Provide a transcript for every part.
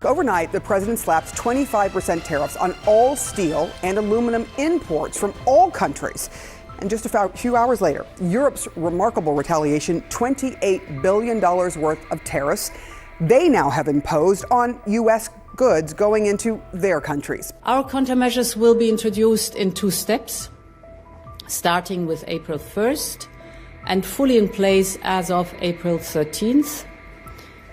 Overnight, the president slaps 25% tariffs on all steel and aluminum imports from all countries. And just a few hours later, Europe's remarkable retaliation, $28 billion worth of tariffs, they now have imposed on U.S. goods going into their countries. Our countermeasures will be introduced in 2 steps, starting with April 1st and fully in place as of April 13th.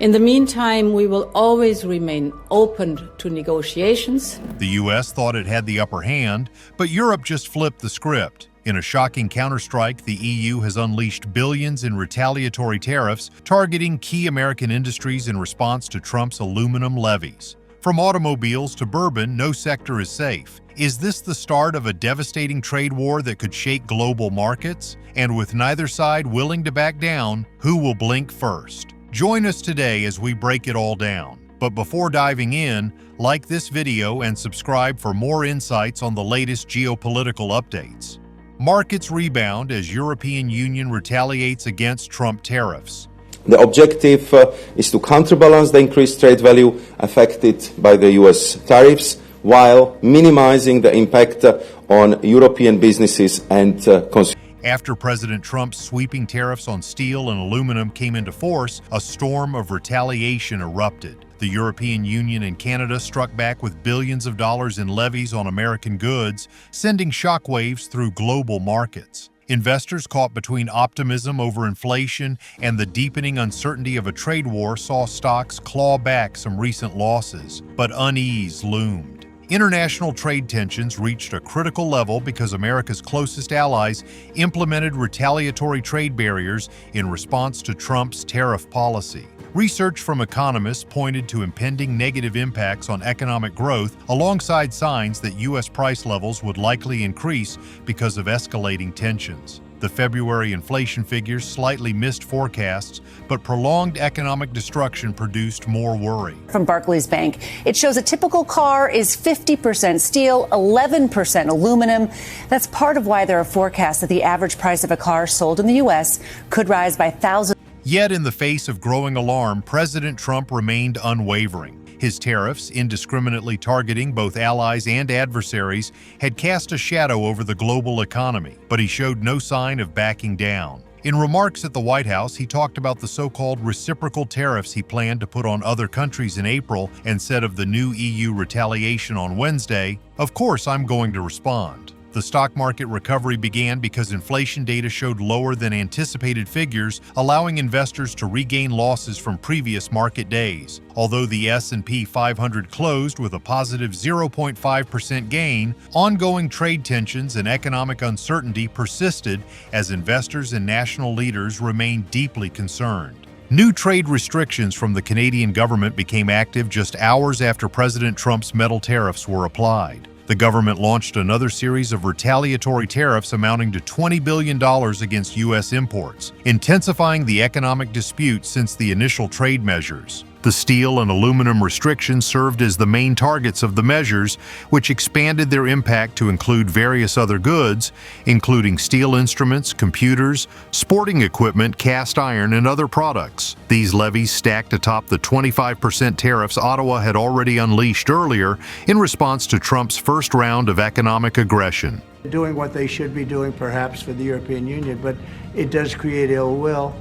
In the meantime, we will always remain open to negotiations. The U.S. thought it had the upper hand, but Europe just flipped the script. In a shocking counterstrike, the EU has unleashed billions in retaliatory tariffs targeting key American industries in response to Trump's aluminum levies. From automobiles to bourbon, no sector is safe. Is this the start of a devastating trade war that could shake global markets? And with neither side willing to back down, who will blink first? Join us today as we break it all down. But before diving in, like this video and subscribe for more insights on the latest geopolitical updates. Markets rebound as European Union retaliates against Trump tariffs. The objective is to counterbalance the increased trade value affected by the US tariffs while minimizing the impact on European businesses and consumers. After President Trump's sweeping tariffs on steel and aluminum came into force, a storm of retaliation erupted. The European Union and Canada struck back with billions of dollars in levies on American goods, sending shockwaves through global markets. Investors caught between optimism over inflation and the deepening uncertainty of a trade war saw stocks claw back some recent losses, but unease loomed. International trade tensions reached a critical level because America's closest allies implemented retaliatory trade barriers in response to Trump's tariff policy. Research from economists pointed to impending negative impacts on economic growth alongside signs that U.S. price levels would likely increase because of escalating tensions. The February inflation figures slightly missed forecasts, but prolonged economic destruction produced more worry. From Barclays Bank, it shows a typical car is 50% steel, 11% aluminum. That's part of why there are forecasts that the average price of a car sold in the U.S. could rise by thousands. Yet in the face of growing alarm, President Trump remained unwavering. His tariffs, indiscriminately targeting both allies and adversaries, had cast a shadow over the global economy, but he showed no sign of backing down. In remarks at the White House, he talked about the so-called reciprocal tariffs he planned to put on other countries in April and said of the new EU retaliation on Wednesday, "Of course I'm going to respond." The stock market recovery began because inflation data showed lower than anticipated figures, allowing investors to regain losses from previous market days. Although the S&P 500 closed with a positive 0.5% gain, ongoing trade tensions and economic uncertainty persisted as investors and national leaders remained deeply concerned. New trade restrictions from the Canadian government became active just hours after President Trump's metal tariffs were applied. The government launched another series of retaliatory tariffs amounting to $20 billion against U.S. imports, intensifying the economic dispute since the initial trade measures. The steel and aluminum restrictions served as the main targets of the measures, which expanded their impact to include various other goods, including steel instruments, computers, sporting equipment, cast iron, and other products. These levies stacked atop the 25% tariffs Ottawa had already unleashed earlier in response to Trump's first round of economic aggression. Doing what they should be doing, perhaps, for the European Union, but it does create ill will.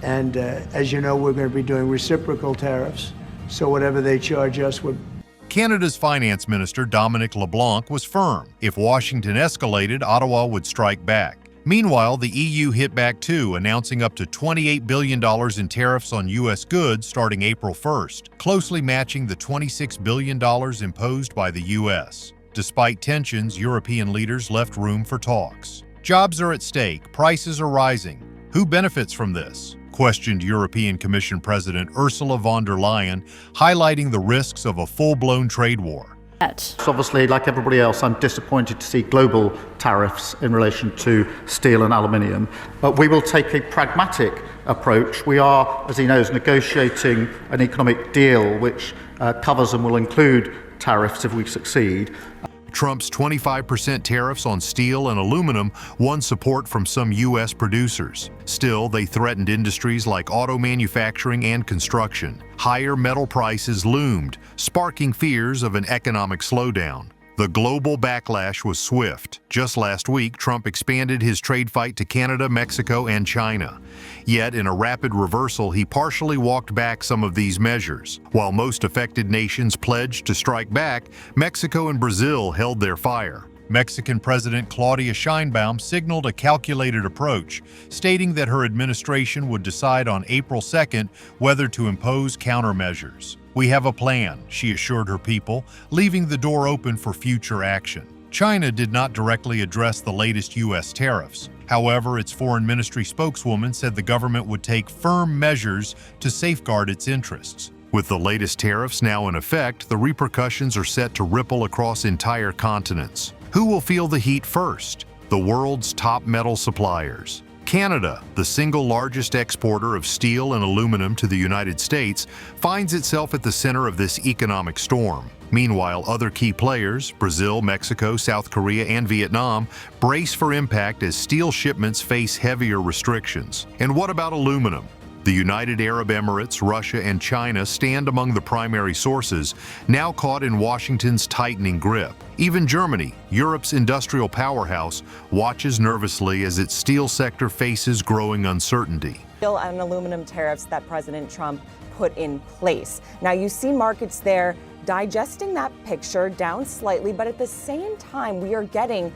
And as you know, we're going to be doing reciprocal tariffs, so whatever they charge us would. Canada's Finance Minister Dominic LeBlanc was firm. If Washington escalated, Ottawa would strike back. Meanwhile, the EU hit back too, announcing up to $28 billion in tariffs on U.S. goods starting April 1st, closely matching the $26 billion imposed by the U.S. Despite tensions, European leaders left room for talks. Jobs are at stake, prices are rising. Who benefits from this? Questioned European Commission President Ursula von der Leyen, highlighting the risks of a full-blown trade war. Obviously, like everybody else, I'm disappointed to see global tariffs in relation to steel and aluminium. But we will take a pragmatic approach. We are, as he knows, negotiating an economic deal which covers and will include tariffs if we succeed. Trump's 25% tariffs on steel and aluminum won support from some U.S. producers. Still, they threatened industries like auto manufacturing and construction. Higher metal prices loomed, sparking fears of an economic slowdown. The global backlash was swift. Just last week, Trump expanded his trade fight to Canada, Mexico, and China. Yet, in a rapid reversal, he partially walked back some of these measures. While most affected nations pledged to strike back, Mexico and Brazil held their fire. Mexican President Claudia Sheinbaum signaled a calculated approach, stating that her administration would decide on April 2nd whether to impose countermeasures. "We have a plan," she assured her people, leaving the door open for future action. China did not directly address the latest U.S. tariffs. However, its foreign ministry spokeswoman said the government would take firm measures to safeguard its interests. With the latest tariffs now in effect, the repercussions are set to ripple across entire continents. Who will feel the heat first? The world's top metal suppliers. Canada, the single largest exporter of steel and aluminum to the United States, finds itself at the center of this economic storm. Meanwhile, other key players, Brazil, Mexico, South Korea, and Vietnam, brace for impact as steel shipments face heavier restrictions. And what about aluminum? The United Arab Emirates, Russia, and China stand among the primary sources, now caught in Washington's tightening grip. Even Germany, Europe's industrial powerhouse, watches nervously as its steel sector faces growing uncertainty. Steel and aluminum tariffs that President Trump put in place. Now, you see markets there digesting that picture, down slightly, but at the same time, we are getting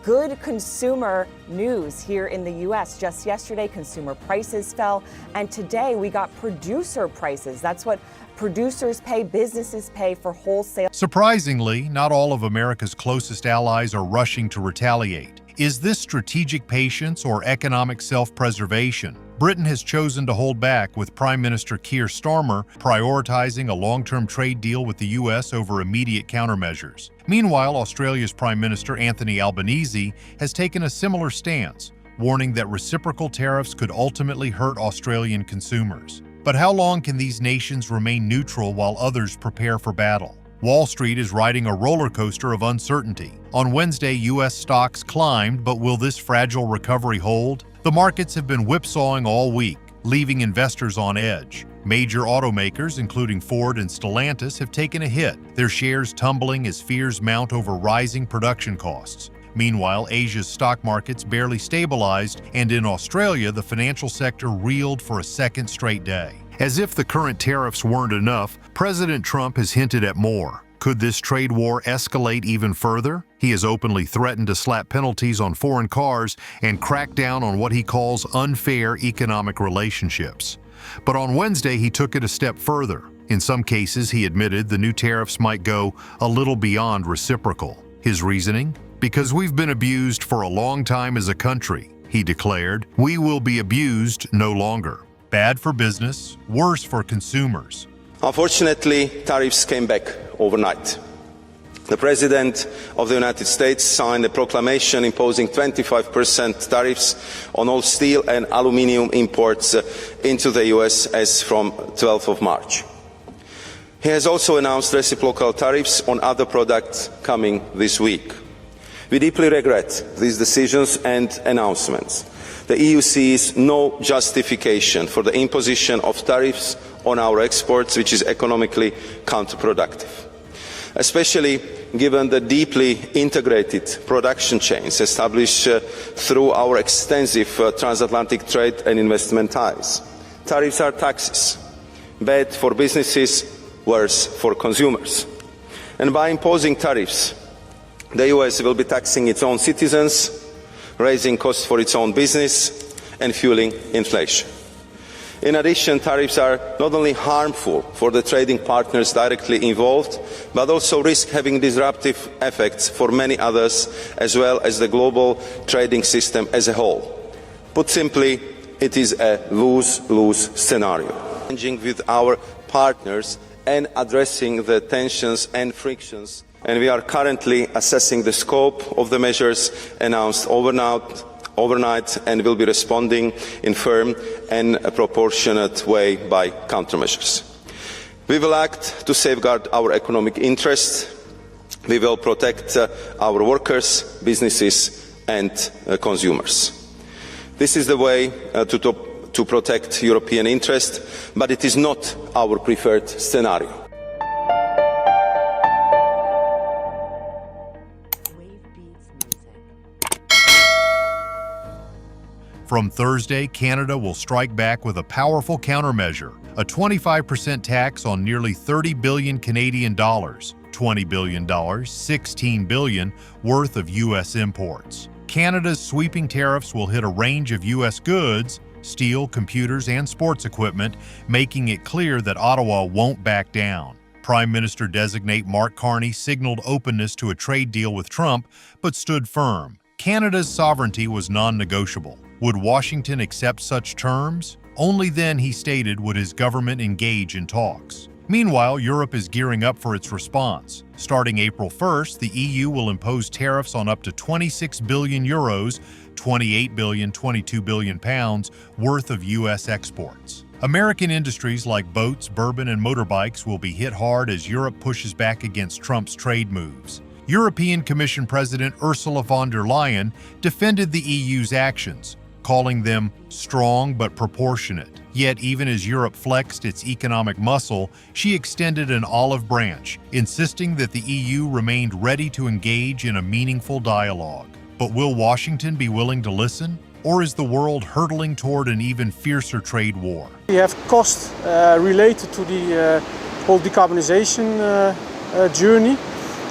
good consumer news here in the U.S. Just yesterday, consumer prices fell, and today we got producer prices. That's what producers pay, businesses pay for wholesale. Surprisingly, not all of America's closest allies are rushing to retaliate. Is this strategic patience or economic self-preservation? Britain has chosen to hold back, with Prime Minister Keir Starmer prioritizing a long-term trade deal with the U.S. over immediate countermeasures. Meanwhile, Australia's Prime Minister Anthony Albanese has taken a similar stance, warning that reciprocal tariffs could ultimately hurt Australian consumers. But how long can these nations remain neutral while others prepare for battle? Wall Street is riding a roller coaster of uncertainty. On Wednesday, U.S. stocks climbed, but will this fragile recovery hold? The markets have been whipsawing all week, leaving investors on edge. Major automakers, including Ford and Stellantis, have taken a hit, their shares tumbling as fears mount over rising production costs. Meanwhile, Asia's stock markets barely stabilized, and in Australia, the financial sector reeled for a second straight day. As if the current tariffs weren't enough, President Trump has hinted at more. Could this trade war escalate even further? He has openly threatened to slap penalties on foreign cars and crack down on what he calls unfair economic relationships. But on Wednesday, he took it a step further. In some cases, he admitted the new tariffs might go a little beyond reciprocal. His reasoning? Because we've been abused for a long time as a country, he declared. We will be abused no longer. Bad for business, worse for consumers. Unfortunately, tariffs came back overnight. The President of the United States signed a proclamation imposing 25% tariffs on all steel and aluminium imports into the U.S. as from 12th of March. He has also announced reciprocal tariffs on other products coming this week. We deeply regret these decisions and announcements. The EU sees no justification for the imposition of tariffs on our exports, which is economically counterproductive, especially given the deeply integrated production chains established through our extensive transatlantic trade and investment ties. Tariffs are taxes, bad for businesses, worse for consumers. And by imposing tariffs, the US will be taxing its own citizens, raising costs for its own business and fueling inflation. In addition, tariffs are not only harmful for the trading partners directly involved, but also risk having disruptive effects for many others, as well as the global trading system as a whole. Put simply, it is a lose-lose scenario. Engaging with our partners and addressing the tensions and frictions, and we are currently assessing the scope of the measures announced overnight and will be responding in firm and a proportionate way by countermeasures. We will act to safeguard our economic interests, We will protect our workers, businesses and consumers. This is the way to protect European interest, but it is not our preferred scenario. From Thursday, Canada will strike back with a powerful countermeasure, a 25% tax on nearly 30 billion Canadian dollars, $20 billion, $16 billion worth of U.S. imports. Canada's sweeping tariffs will hit a range of U.S. goods, steel, computers, and sports equipment, making it clear that Ottawa won't back down. Prime Minister-designate Mark Carney signaled openness to a trade deal with Trump, but stood firm. Canada's sovereignty was non-negotiable. Would Washington accept such terms? Only then, he stated, would his government engage in talks. Meanwhile, Europe is gearing up for its response. Starting April 1st, the EU will impose tariffs on up to 26 billion euros, 28 billion, 22 billion pounds worth of U.S. exports. American industries like boats, bourbon, and motorbikes will be hit hard as Europe pushes back against Trump's trade moves. European Commission President Ursula von der Leyen defended the EU's actions, calling them strong but proportionate. Yet, even as Europe flexed its economic muscle, she extended an olive branch, insisting that the EU remained ready to engage in a meaningful dialogue. But will Washington be willing to listen? Or is the world hurtling toward an even fiercer trade war? We have costs related to the whole decarbonization journey.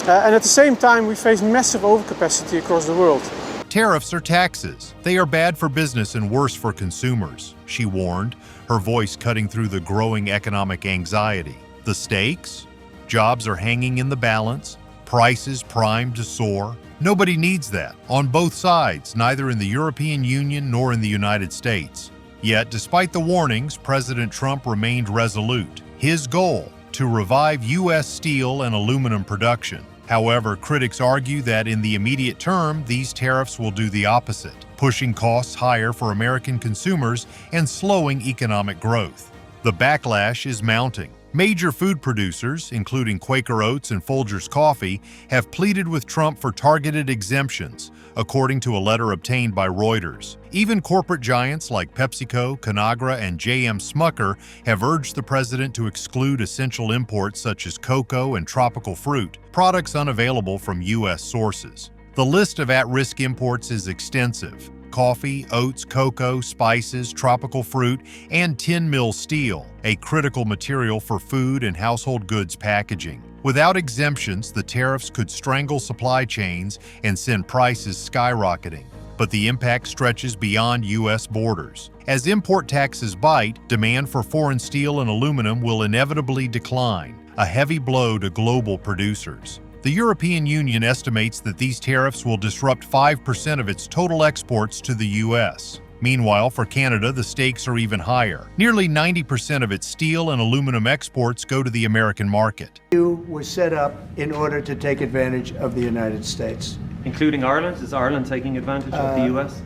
And at the same time, we face massive overcapacity across the world. Tariffs are taxes. They are bad for business and worse for consumers, she warned, her voice cutting through the growing economic anxiety. The stakes? Jobs are hanging in the balance, prices primed to soar. Nobody needs that, on both sides, neither in the European Union nor in the United States. Yet, despite the warnings, President Trump remained resolute. His goal, to revive U.S. steel and aluminum production. However, critics argue that in the immediate term, these tariffs will do the opposite, pushing costs higher for American consumers and slowing economic growth. The backlash is mounting. Major food producers, including Quaker Oats and Folgers Coffee, have pleaded with Trump for targeted exemptions, according to a letter obtained by Reuters. Even corporate giants like PepsiCo, Conagra, and J.M. Smucker have urged the president to exclude essential imports such as cocoa and tropical fruit, products unavailable from U.S. sources. The list of at-risk imports is extensive: coffee, oats, cocoa, spices, tropical fruit, and tin mill steel, a critical material for food and household goods packaging. Without exemptions, the tariffs could strangle supply chains and send prices skyrocketing. But the impact stretches beyond U.S. borders. As import taxes bite, demand for foreign steel and aluminum will inevitably decline, a heavy blow to global producers. The European Union estimates that these tariffs will disrupt 5% of its total exports to the U.S. Meanwhile, for Canada, the stakes are even higher. Nearly 90% of its steel and aluminum exports go to the American market. The EU was set up in order to take advantage of the United States. Including Ireland? Is Ireland taking advantage of the U.S.?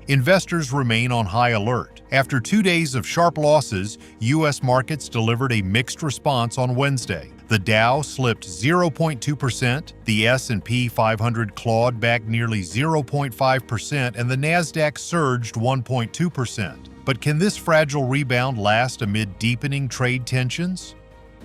Investors remain on high alert. After 2 days of sharp losses, U.S. markets delivered a mixed response on Wednesday. The Dow slipped 0.2%, the S&P 500 clawed back nearly 0.5%, and the Nasdaq surged 1.2%. But can this fragile rebound last amid deepening trade tensions?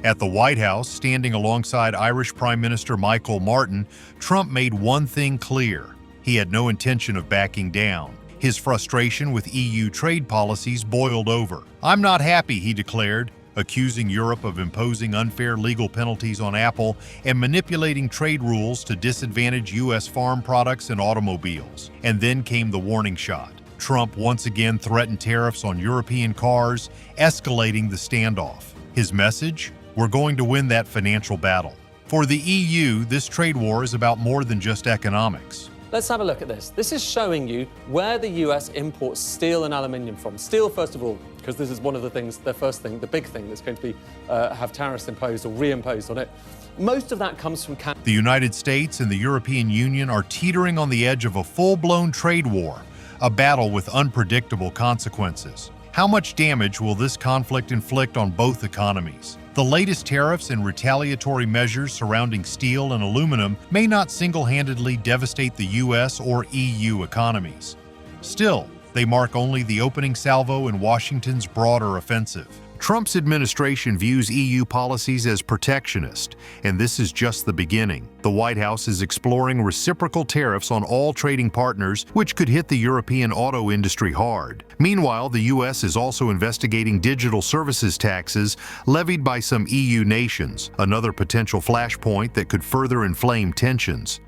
At the White House, standing alongside Irish Prime Minister Michael Martin, Trump made one thing clear: he had no intention of backing down. His frustration with EU trade policies boiled over. "I'm not happy," he declared, accusing Europe of imposing unfair legal penalties on Apple and manipulating trade rules to disadvantage U.S. farm products and automobiles. And then came the warning shot. Trump once again threatened tariffs on European cars, escalating the standoff. His message? We're going to win that financial battle. For the EU, this trade war is about more than just economics. Let's have a look at this. This is showing you where the US imports steel and aluminium from. Steel, first of all, because this is one of the things, the first thing, the big thing that's going to be have tariffs imposed or reimposed on it. Most of that comes from Canada. The United States and the European Union are teetering on the edge of a full-blown trade war, a battle with unpredictable consequences. How much damage will this conflict inflict on both economies? The latest tariffs and retaliatory measures surrounding steel and aluminum may not single-handedly devastate the U.S. or EU economies. Still, they mark only the opening salvo in Washington's broader offensive. Trump's administration views EU policies as protectionist, and this is just the beginning. The White House is exploring reciprocal tariffs on all trading partners, which could hit the European auto industry hard. Meanwhile, the U.S. is also investigating digital services taxes levied by some EU nations, another potential flashpoint that could further inflame tensions.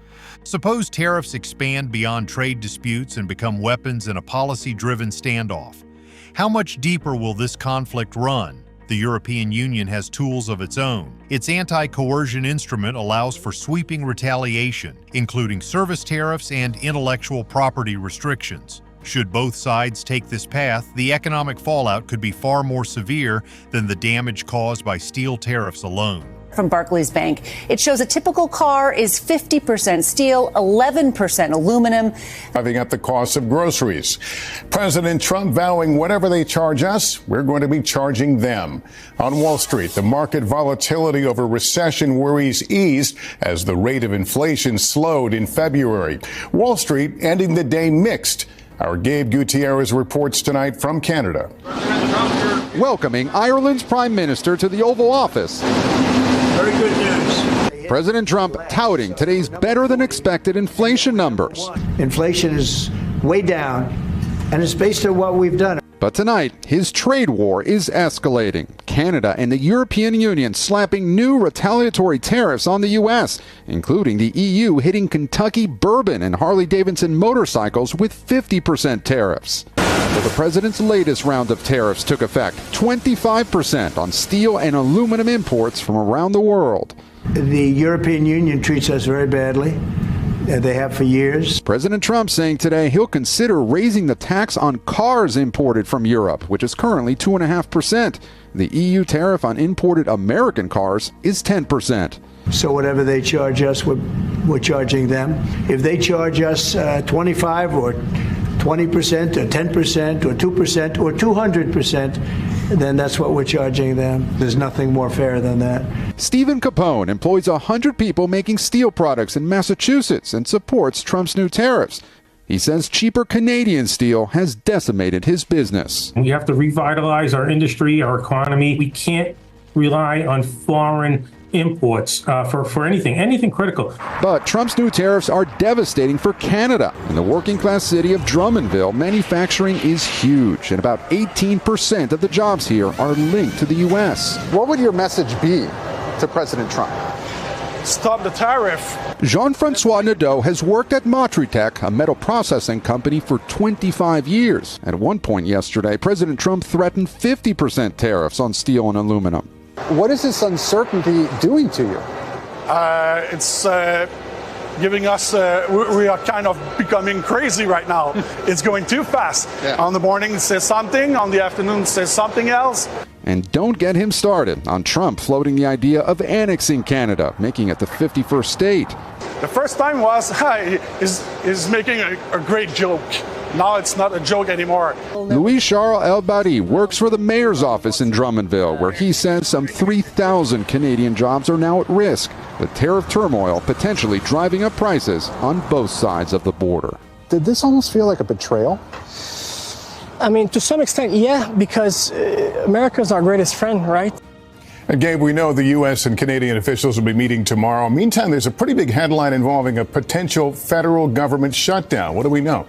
Suppose tariffs expand beyond trade disputes and become weapons in a policy-driven standoff. How much deeper will this conflict run? The European Union has tools of its own. Its anti-coercion instrument allows for sweeping retaliation, including service tariffs and intellectual property restrictions. Should both sides take this path, the economic fallout could be far more severe than the damage caused by steel tariffs alone. From Barclays Bank, it shows a typical car is 50% steel, 11% aluminum. Driving up the cost of groceries. President Trump vowing whatever they charge us, we're going to be charging them. On Wall Street, the market volatility over recession worries eased as the rate of inflation slowed in February. Wall Street ending the day mixed. Our Gabe Gutierrez reports tonight from Canada. Welcoming Ireland's Prime Minister to the Oval Office. Very good news. President Trump touting today's better-than-expected inflation numbers. Inflation is way down, and it's based on what we've done. But tonight, his trade war is escalating. Canada and the European Union slapping new retaliatory tariffs on the U.S., including the EU hitting Kentucky bourbon and Harley-Davidson motorcycles with 50% tariffs. Well, the president's latest round of tariffs took effect, 25% on steel and aluminum imports from around the world. The European Union treats us very badly. They have for years. President Trump saying today he'll consider raising the tax on cars imported from Europe, which is currently 2.5%. The EU tariff on imported American cars is 10%. So whatever they charge us, we're charging them. If they charge us 25 or 20% or 10% or 2% or 200%, then that's what we're charging them. There's nothing more fair than that. Stephen Capone employs 100 people making steel products in Massachusetts and supports Trump's new tariffs. He says cheaper Canadian steel has decimated his business. We have to revitalize our industry, our economy. We can't rely on foreign imports for anything critical. But Trump's new tariffs are devastating for Canada. In the working class city of Drummondville, manufacturing is huge, and about 18% of the jobs here are linked to the U.S. What would your message be to President Trump? Stop the tariff. Jean-Francois Nadeau has worked at Matritech, a metal processing company, for 25 years. At one point yesterday, President Trump threatened 50% tariffs on steel and aluminum. What is this uncertainty doing to you? It's giving us, we are kind of becoming crazy right now. It's going too fast. Yeah. On the morning it says something, on the afternoon it says something else. And don't get him started on Trump floating the idea of annexing Canada, making it the 51st state. The first time was, is making a great joke. Now it's not a joke anymore. Louis-Charles El-Bari works for the mayor's office in Drummondville, where he says some 3,000 Canadian jobs are now at risk. The tariff turmoil potentially driving up prices on both sides of the border. Did this almost feel like a betrayal? I mean, to some extent, yeah, because America is our greatest friend, right? And Gabe, we know the U.S. and Canadian officials will be meeting tomorrow. Meantime, there's a pretty big headline involving a potential federal government shutdown. What do we know?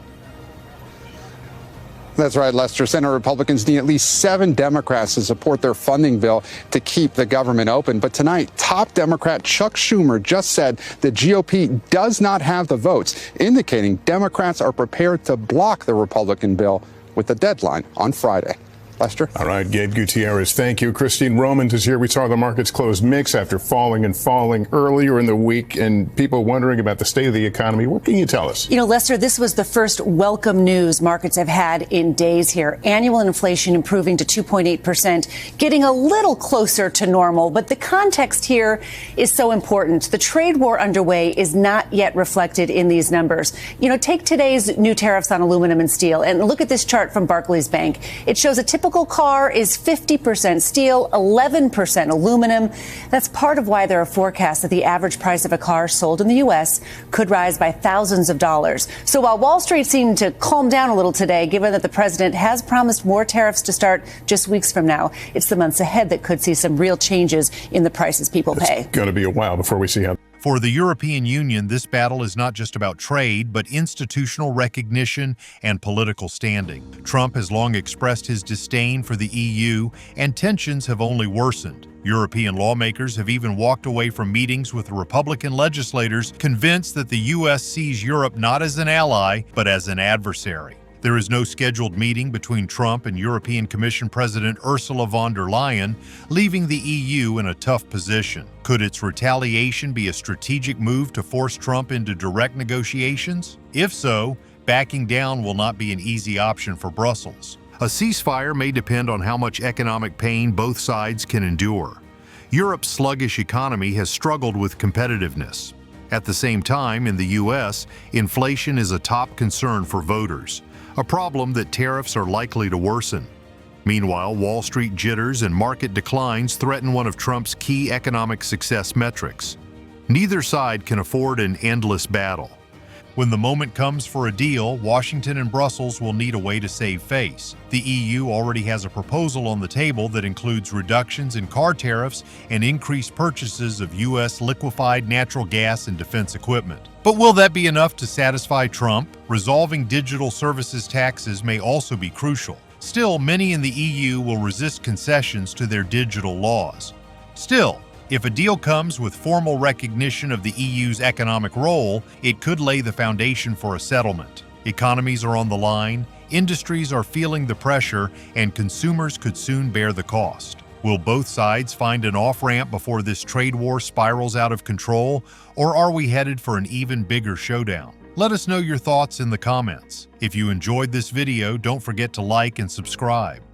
That's right, Lester. Senate Republicans need at least 7 Democrats to support their funding bill to keep the government open. But tonight, top Democrat Chuck Schumer just said the GOP does not have the votes, indicating Democrats are prepared to block the Republican bill with the deadline on Friday. Lester? All right, Gabe Gutierrez, thank you. Christine Romans is here. We saw the markets close mixed after falling earlier in the week, and people wondering about the state of the economy. What can you tell us? You know, Lester, this was the first welcome news markets have had in days here. Annual inflation improving to 2.8%, getting a little closer to normal. But the context here is so important. The trade war underway is not yet reflected in these numbers. You know, take today's new tariffs on aluminum and steel and look at this chart from Barclays Bank. It shows a typical typical car is 50% steel, 11% aluminum. That's part of why there are forecasts that the average price of a car sold in the U.S. could rise by thousands of dollars. So while Wall Street seemed to calm down a little today, given that the president has promised more tariffs to start just weeks from now, it's the months ahead that could see some real changes in the prices people pay. It's going to be a while before we see how. For the European Union, this battle is not just about trade, but institutional recognition and political standing. Trump has long expressed his disdain for the EU, and tensions have only worsened. European lawmakers have even walked away from meetings with Republican legislators convinced that the U.S. sees Europe not as an ally, but as an adversary. There is no scheduled meeting between Trump and European Commission President Ursula von der Leyen, leaving the EU in a tough position. Could its retaliation be a strategic move to force Trump into direct negotiations? If so, backing down will not be an easy option for Brussels. A ceasefire may depend on how much economic pain both sides can endure. Europe's sluggish economy has struggled with competitiveness. At the same time, in the U.S., inflation is a top concern for voters, a problem that tariffs are likely to worsen. Meanwhile, Wall Street jitters and market declines threaten one of Trump's key economic success metrics. Neither side can afford an endless battle. When the moment comes for a deal, Washington and Brussels will need a way to save face. The EU already has a proposal on the table that includes reductions in car tariffs and increased purchases of U.S. liquefied natural gas and defense equipment. But will that be enough to satisfy Trump? Resolving digital services taxes may also be crucial. Still, many in the EU will resist concessions to their digital laws. Still, if a deal comes with formal recognition of the EU's economic role, it could lay the foundation for a settlement. Economies are on the line, industries are feeling the pressure, and consumers could soon bear the cost. Will both sides find an off-ramp before this trade war spirals out of control, or are we headed for an even bigger showdown? Let us know your thoughts in the comments. If you enjoyed this video, don't forget to like and subscribe.